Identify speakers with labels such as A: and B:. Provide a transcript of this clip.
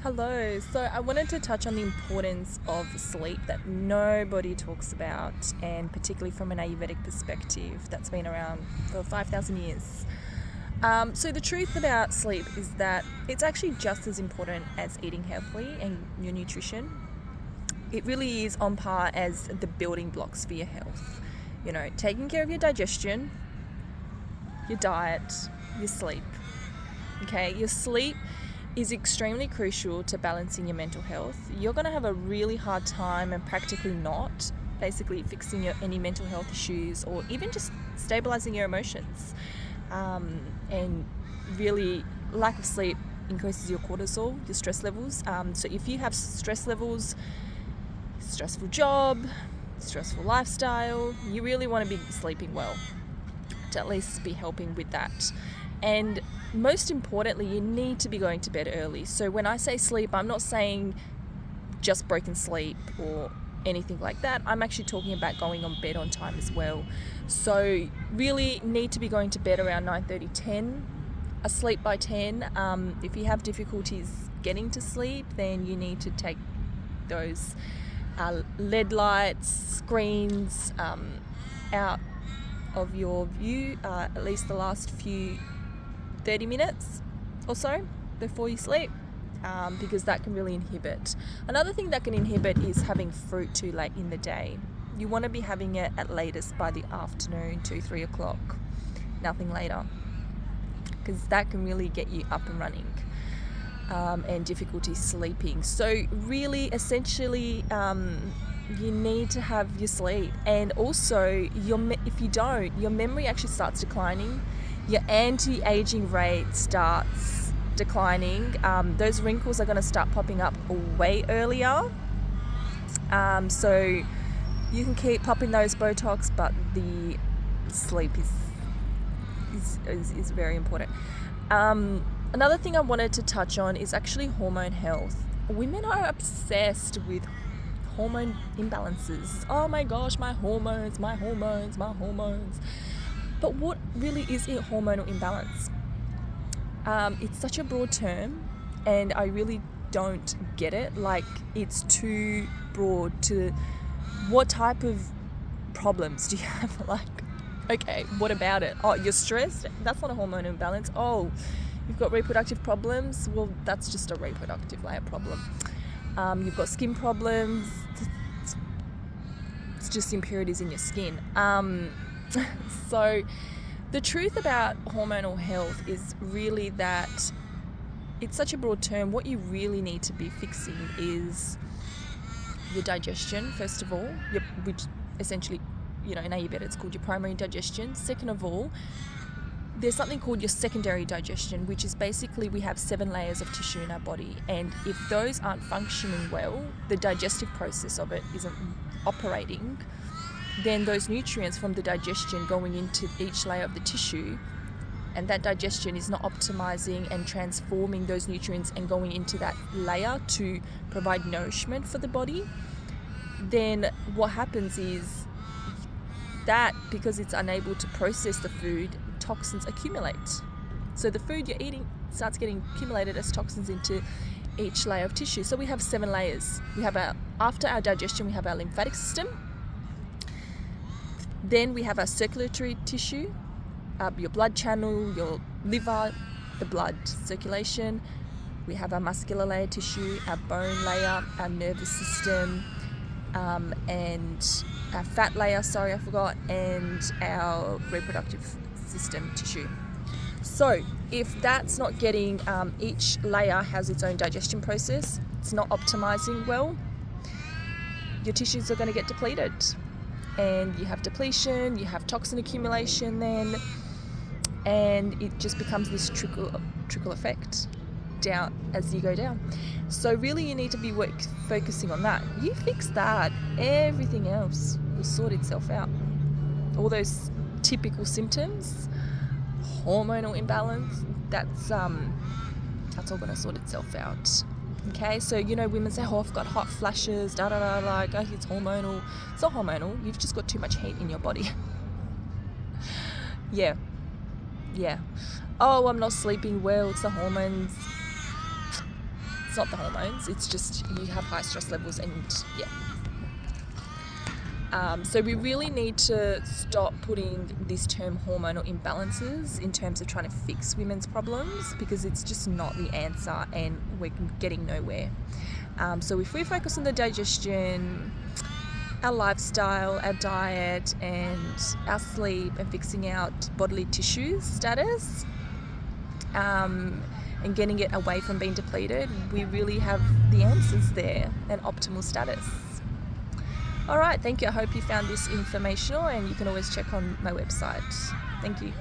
A: Hello. So I wanted to touch on the importance of sleep that nobody talks about, and particularly from an Ayurvedic perspective that's been around for 5,000 years. So the truth about sleep is that it's actually just as important as eating healthily and your nutrition. It really is on par as the building blocks for your health. Taking care of your digestion, your diet, your sleep. Okay, your sleep is extremely crucial to balancing your mental health. You're going to have a really hard time and practically not basically fixing any mental health issues or even just stabilizing your emotions. And really, lack of sleep increases your cortisol, your stress levels. So if you have stress levels, stressful job, stressful lifestyle, you really want to be sleeping well to at least be helping with that. And most importantly, you need to be going to bed early. So when I say sleep, I'm not saying just broken sleep or anything like that. I'm actually talking about going on bed on time as well. So really need to be going to bed around 9:30, 10, asleep by 10. If you have difficulties getting to sleep, then you need to take those LED lights, screens out of your view, at least the last few 30 minutes or so before you sleep, because that can really inhibit. Another thing that can inhibit is having fruit too late in the day. You want to be having it at latest by the afternoon, 2-3 o'clock, nothing later, because that can really get you up and running, and difficulty sleeping. So really, essentially, you need to have your sleep, and also if you don't, your memory actually starts declining. Your anti-aging rate starts declining. Those wrinkles are going to start popping up way earlier. So you can keep popping those Botox, but the sleep is very important. Another thing I wanted to touch on is actually hormone health. Women are obsessed with hormone imbalances. Oh my gosh, my hormones. But what really is a hormonal imbalance? It's such a broad term, and I really don't get it. Like, it's too broad to what type of problems do you have? Like, okay, what about it? Oh, you're stressed? That's not a hormonal imbalance. Oh, you've got reproductive problems? Well, that's just a reproductive layer problem. You've got skin problems. It's just impurities in your skin. So the truth about hormonal health is really that it's such a broad term. What you really need to be fixing is your digestion, first of all, which essentially, in Ayurveda it's called your primary digestion. Second of all, there's something called your secondary digestion, which is basically we have 7 layers of tissue in our body, and if those aren't functioning well, the digestive process of it isn't operating, then those nutrients from the digestion going into each layer of the tissue, and that digestion is not optimizing and transforming those nutrients and going into that layer to provide nourishment for the body, then what happens is that, because it's unable to process the food, toxins accumulate. So the food you're eating starts getting accumulated as toxins into each layer of tissue. So we have 7 layers. After our digestion, we have our lymphatic system. Then we have our circulatory tissue, your blood channel, your liver, the blood circulation. We have our muscular layer tissue, our bone layer, our nervous system, and our fat layer, and our reproductive system tissue. So if that's not getting, each layer has its own digestion process, it's not optimizing well, your tissues are going to get depleted. And you have depletion, you have toxin accumulation then, and it just becomes this trickle effect down as you go down. So really you need to be focusing on that. You fix that, everything else will sort itself out. All those typical symptoms, hormonal imbalance, that's all going to sort itself out. Okay, so women say, oh, I've got hot flashes, like, oh, it's hormonal. It's not hormonal, you've just got too much heat in your body. Yeah. Oh, I'm not sleeping well, it's the hormones. It's not the hormones, it's just you have high stress levels, and yeah. So we really need to stop putting this term hormonal imbalances in terms of trying to fix women's problems, because it's just not the answer and we're getting nowhere. So if we focus on the digestion, our lifestyle, our diet, and our sleep, and fixing out bodily tissue status, and getting it away from being depleted, we really have the answers there and optimal status. All right, thank you. I hope you found this informational, and you can always check on my website. Thank you.